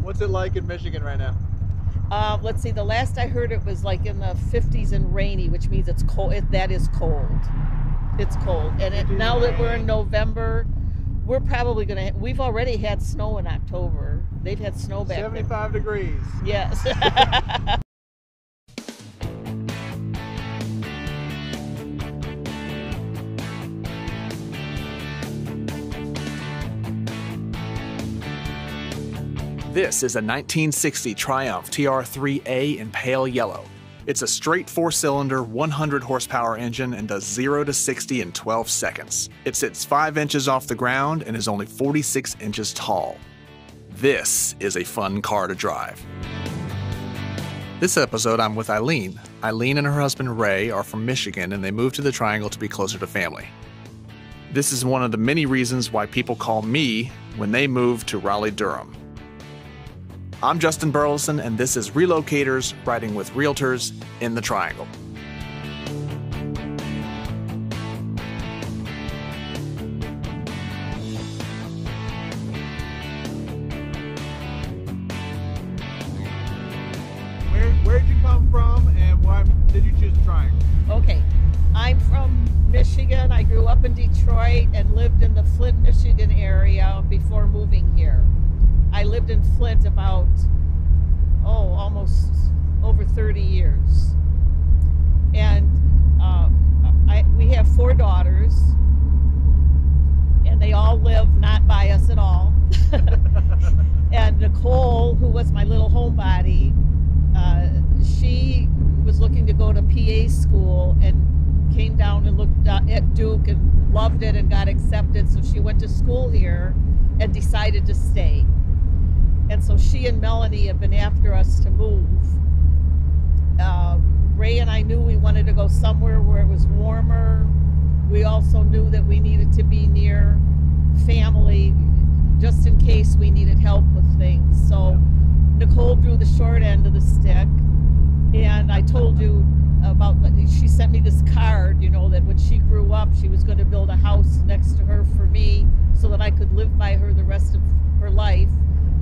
What's it like in Michigan right now? Let's see, the last I heard it was like in the 50s and rainy, which means it's cold. That is cold. It's cold. And now that we're in November, we're probably going to, we've already had snow in October. They've had snow back 75 there. degrees. Yes. This is a 1960 Triumph TR3A in pale yellow. It's a straight 4-cylinder, 100 horsepower engine and does 0 to 60 in 12 seconds. It sits 5 inches off the ground and is only 46 inches tall. This is a fun car to drive. This episode, I'm with Eileen. Eileen and her husband Ray are from Michigan and they moved to the Triangle to be closer to family. This is one of the many reasons why people call me when they move to Raleigh, Durham. I'm Justin Burleson, and this is Relocators Riding with Realtors in the Triangle. Where'd you come from, and why did you choose the Triangle? Okay. I'm from Michigan. I grew up in Detroit and lived in the Flint, Michigan area before moving here. I lived in Flint about, almost over 30 years. And we have 4 daughters, and they all live not by us at all. And Nicole, who was my little homebody, she was looking to go to PA school and came down and looked at Duke and loved it and got accepted. So she went to school here and decided to stay. And so she and Melanie have been after us to move. Ray and I knew we wanted to go somewhere where it was warmer. We also knew that we needed to be near family just in case we needed help with things. So Nicole drew the short end of the stick. And I told you about, she sent me this card, that when she grew up, she was going to build a house next to her for me so that I could live by her the rest of her life.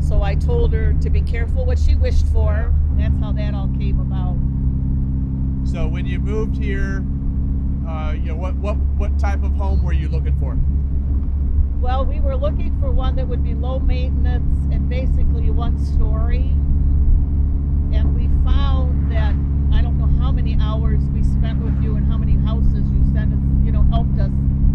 So I told her to be careful what she wished for. That's how that all came about. So when you moved here, what type of home were you looking for? Well, we were looking for one that would be low maintenance and basically 1 story. And we found that, I don't know how many hours we spent with you and how many houses you sent us, helped us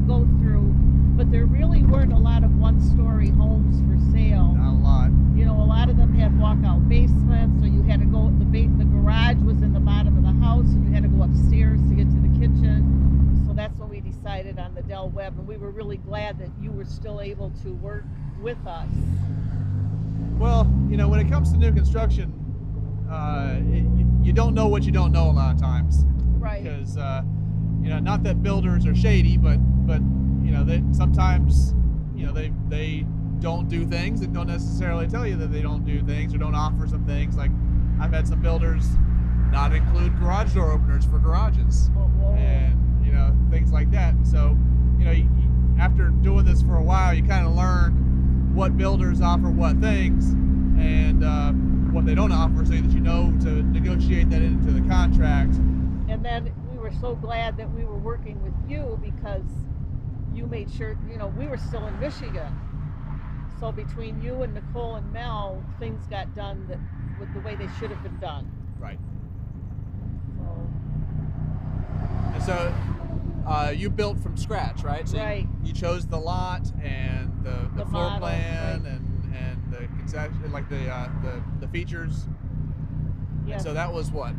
go through. But there really weren't a lot of 1-story homes for sale. Not a lot. A lot of them had walkout basements, so you had to go, the garage was in the bottom of the house, and you had to go upstairs to get to the kitchen. So that's when we decided on the Del Webb, and we were really glad that you were still able to work with us. Well, when it comes to new construction, you don't know what you don't know a lot of times. Right. Because, not that builders are shady, but they sometimes, they don't do things and don't necessarily tell you that they don't do things or don't offer some things. Like I've had some builders not include garage door openers for garages and, things like that. So, after doing this for a while, you kind of learn what builders offer what things and what they don't offer so that you know to negotiate that into the contract. And then we were so glad that we were working with you because you made sure, we were still in Michigan. So between you and Nicole and Mel, things got done with the way they should have been done. Right. So. And so you built from scratch, right? So right. You chose the lot and the floor model, plan right. and the concession, like the features. Yes. And so that was what,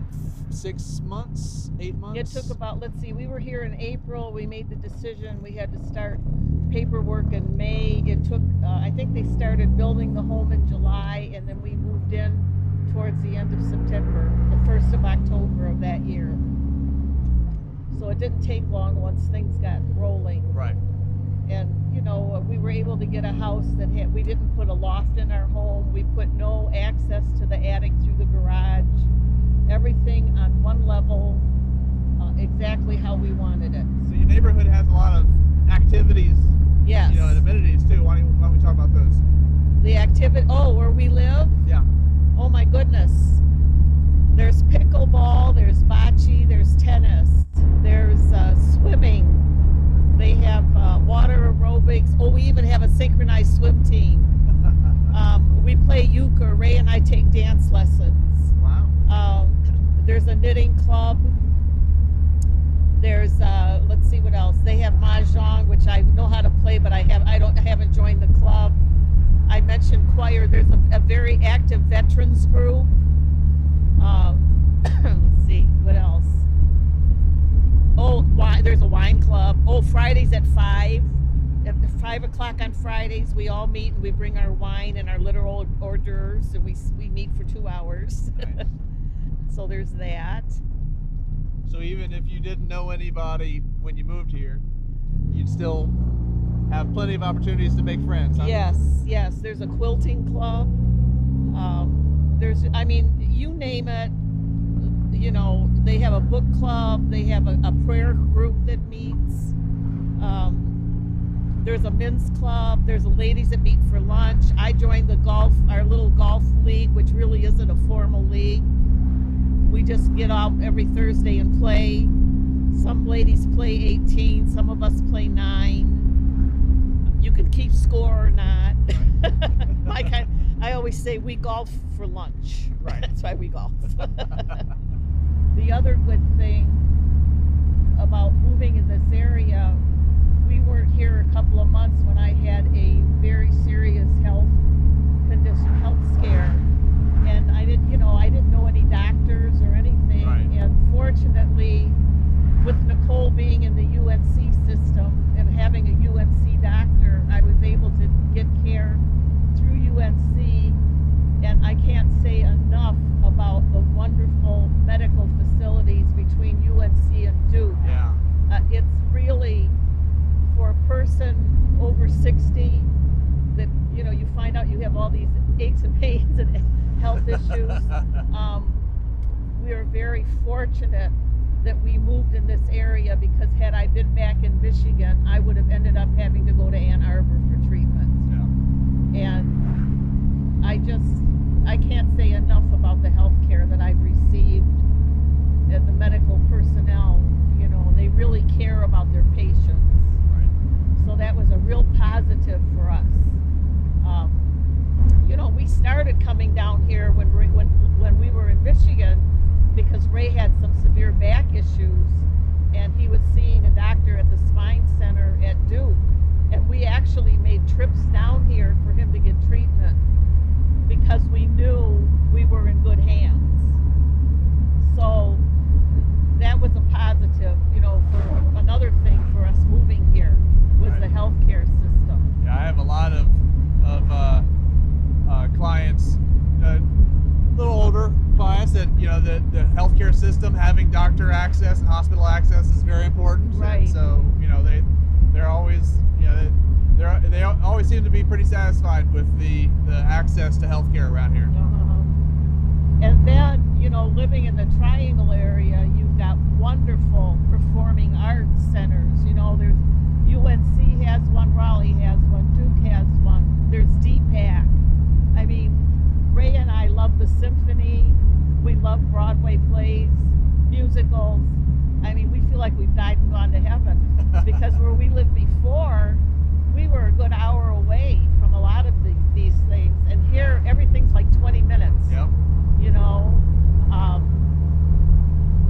6 months, 8 months? It took about, let's see, we were here in April. We made the decision. We had to start paperwork in May. It took, I think they started building the home in July, and then we moved in towards the end of September, the 1st of October of that year. So it didn't take long once things got rolling. Right. And, we were able to get a house that we didn't put a loft in our home. We put no access to the attic through the garage. Everything on one level, exactly how we wanted it. So your neighborhood has a lot of activities, Yes. And amenities too. Why don't we talk about those? The activity, oh, where we live? Yeah. Oh my goodness. There's pickleball, there's bocce, there's tennis, there's swimming. They have water aerobics. Oh, we even have a synchronized swim team. We play euchre. Ray and I take dance lessons. Wow. There's a knitting club. There's let's see what else. They have mahjong, which I know how to play, but I haven't joined the club. I mentioned choir. There's a very active veterans group. Let's see what else. Oh, there's a wine club. Oh, Fridays at 5. At 5 o'clock on Fridays, we all meet and we bring our wine and our little hors d'oeuvres, and we meet for 2 hours. Nice. So there's that. So even if you didn't know anybody when you moved here, you'd still have plenty of opportunities to make friends, huh? Yes. There's a quilting club. I mean, you name it. You know, they have a book club. They have a prayer group that meets. There's a men's club. There's a ladies that meet for lunch. I joined our little golf league, which really isn't a formal league. We just get out every Thursday and play. Some ladies play 18. Some of us play 9. You can keep score or not. I always say we golf for lunch. Right. That's why we golf. The other good thing about moving in this area, we weren't here a couple of months when I had a very serious health scare, and I didn't know any doctors or anything. Right. And fortunately, with Nicole being in the UNC system and having a UNC doctor, I was able to get care through UNC, and I can't say enough about the wonderful medical facilities between UNC and Duke. Yeah. It's really, for a person over 60, that you find out you have all these aches and pains and health issues. We are very fortunate that we moved in this area, because had I been back in Michigan, I would have ended up having to go to Ann Arbor for treatment. Yeah. And I can't say enough about the health care that I've received, and the medical personnel. They really care about their patients. Right. So that was a real positive for us. We started coming down here when we were in Michigan, because Ray had some severe back issues, and he was seeing a doctor at the spine center at Duke, and we actually made trips down here for him to get treatment, because we knew we were in good hands. So that was a positive, for another thing for us moving here was Right. the healthcare system. Yeah, I have a lot of clients, a little older clients, that the healthcare system, having doctor access and hospital access is very important. Right. And so they're always they always seem to be pretty satisfied with the access to healthcare around here. And then living in the Triangle area, you've got wonderful performing arts centers. There's UNC has one, Raleigh has one, Duke has one. There's DPAC. I mean, Ray and I love the symphony. We love Broadway plays, musicals. I mean, we feel like we've died and gone to heaven, because where we lived before, we were a good hour away from a lot of these things. And here, everything's like 20 minutes. Yep.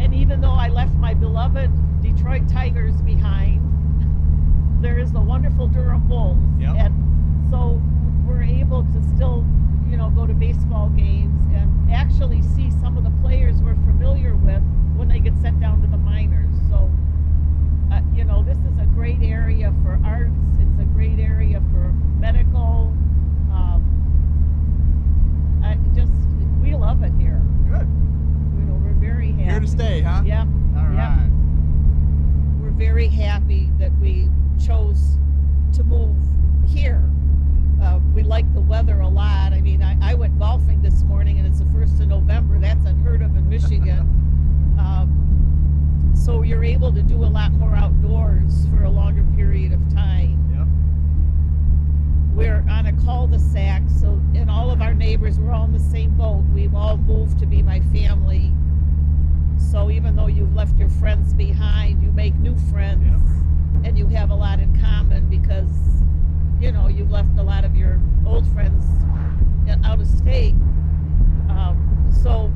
And even though I left my beloved Detroit Tigers behind, there is the wonderful Durham Bulls. Yep. And so we're able to still, go to baseball games and actually see some of the players we're familiar with when they get sent down to the minors. So, this is a great area for arts. It's a great area for medical. We love it here. Good. We're very happy. Here to stay, huh? Yep. All right. We're very happy that we chose to move here. We like the weather a lot. I mean, I went golfing this morning, and it's the 1st of November. That's unheard of in Michigan. So you're able to do a lot more outdoors for a longer period of time. Yep. We're on a cul-de-sac, so we're all in the same boat. We've all moved to be my family. So even though you've left your friends behind, you make new friends, and you have a lot in common because, you know, you've left a lot of your old friends out of state. So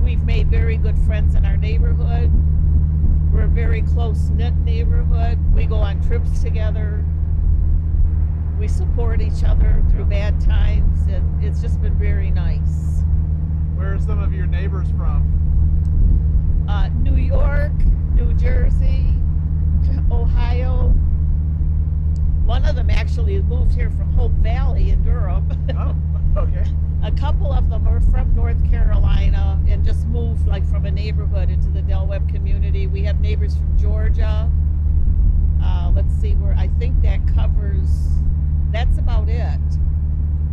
we've made very good friends in our neighborhood. We're a very close-knit neighborhood. We go on trips together. We support each other through bad times, and it's just been very nice. Where are some of your neighbors from? New York, New Jersey, Ohio. One of them actually moved here from Hope Valley in Durham. Oh, okay. A couple of them are from North Carolina and just moved like from a neighborhood into the Del Webb community. We have neighbors from Georgia. Let's see, where I think that covers, that's about it.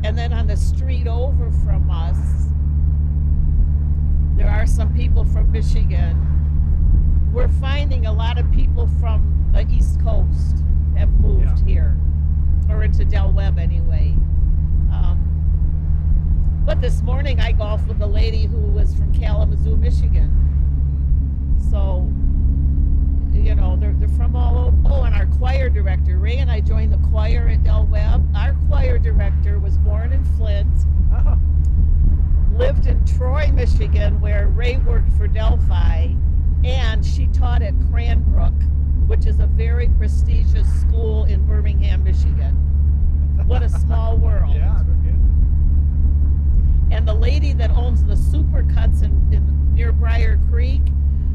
And then on the street over from us, there are some people from Michigan. We're finding a lot of people from the East Coast have moved here, or into Del Webb anyway. But this morning I golfed with a lady who was from Kalamazoo, Michigan. So, you know, they're from all over. Oh, and our choir director, Ray and I joined the choir at Del Webb. Our choir director was born in Flint, lived in Troy, Michigan, where Ray worked for Delphi, and she taught at Cranbrook, which is a very prestigious school in Birmingham, Michigan. What a small world. Yeah, they're good. And the lady that owns the Supercuts near Briar Creek,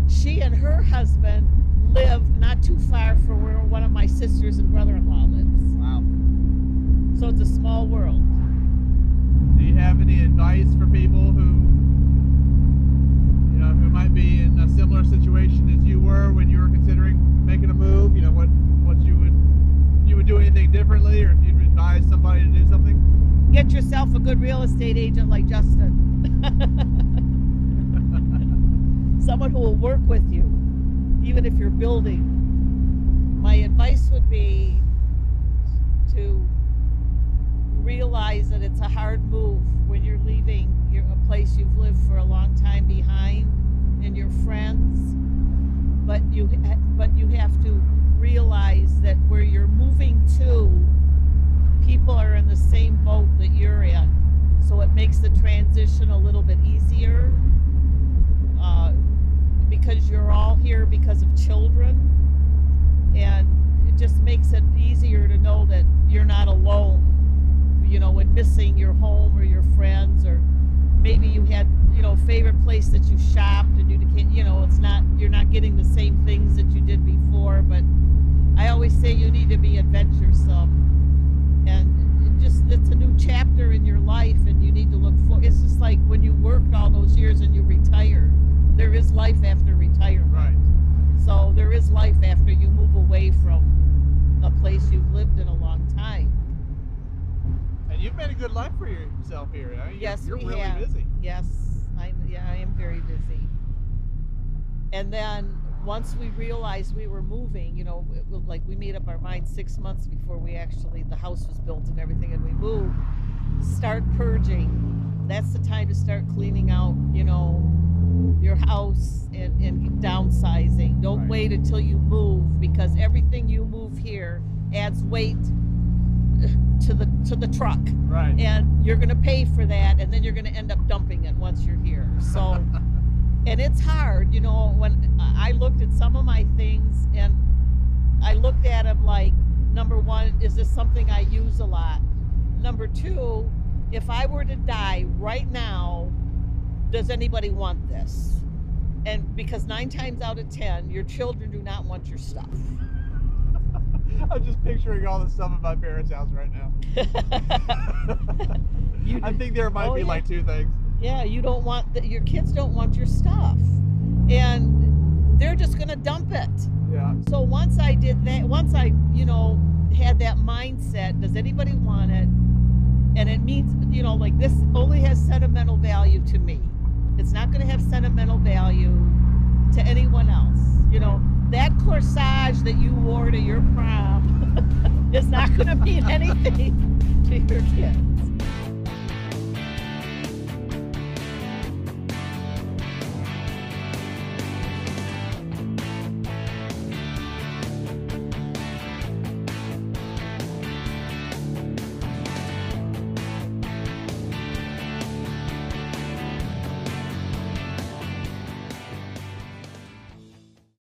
she and her husband live not too far from where one of my sisters and brother-in-law lives. Wow. So it's a small world. Do you have any advice for people who, you know, who might be in a similar situation as you were when you were considering making a move? You know, what you would do anything differently, or if you'd advise somebody to do something? Get yourself a good real estate agent like Justin. Someone who will work with you, even if you're building. My advice would be to realize that it's a hard move when you're leaving a place you've lived for a long time behind and your friends, but you have to realize that where you're moving to, people are in the same boat that you're in, so it makes the transition a little bit easier, because you're all here because of children, and it just makes it easier to know that you're not alone, you know, when missing your home or your friends, or maybe you had, you know, favorite place that you shopped and you can't, you know, you're not getting the same things that you did before. But I always say you need to be adventuresome, and it's a new chapter in your life, and you need to look for. It's just like when you worked all those years and you retired. There is life after retirement. Right. So there is life after you move away from a place you've lived in a long time. And you've made a good life for yourself here. I mean, Yes, you're we really have. busy. Yes, I am very busy. And then once we realized we were moving, you know, like we made up our mind 6 months before the house was built and everything, and we moved. Start purging. That's the time to start cleaning out, you know, your house and downsizing. Don't Right. wait until you move, because everything you move here adds weight to the truck. Right. And you're going to pay for that, and then you're going to end up dumping it once you're here. So, and it's hard, you know, when I looked at some of my things, and I looked at them like, number one, is this something I use a lot? Number two, if I were to die right now, does anybody want this? And because 9 times out of 10, your children do not want your stuff. I'm just picturing all the stuff at my parents' house right now. I think there might be like 2 things. Yeah, you don't want your kids don't want your stuff, and they're just gonna dump it. Yeah. So once I did that, once I, you know, had that mindset, does anybody want it? And it means, you know, like this only has sentimental value to me. It's not going to have sentimental value to anyone else. You know, that corsage that you wore to your prom is not going to mean anything to your kids.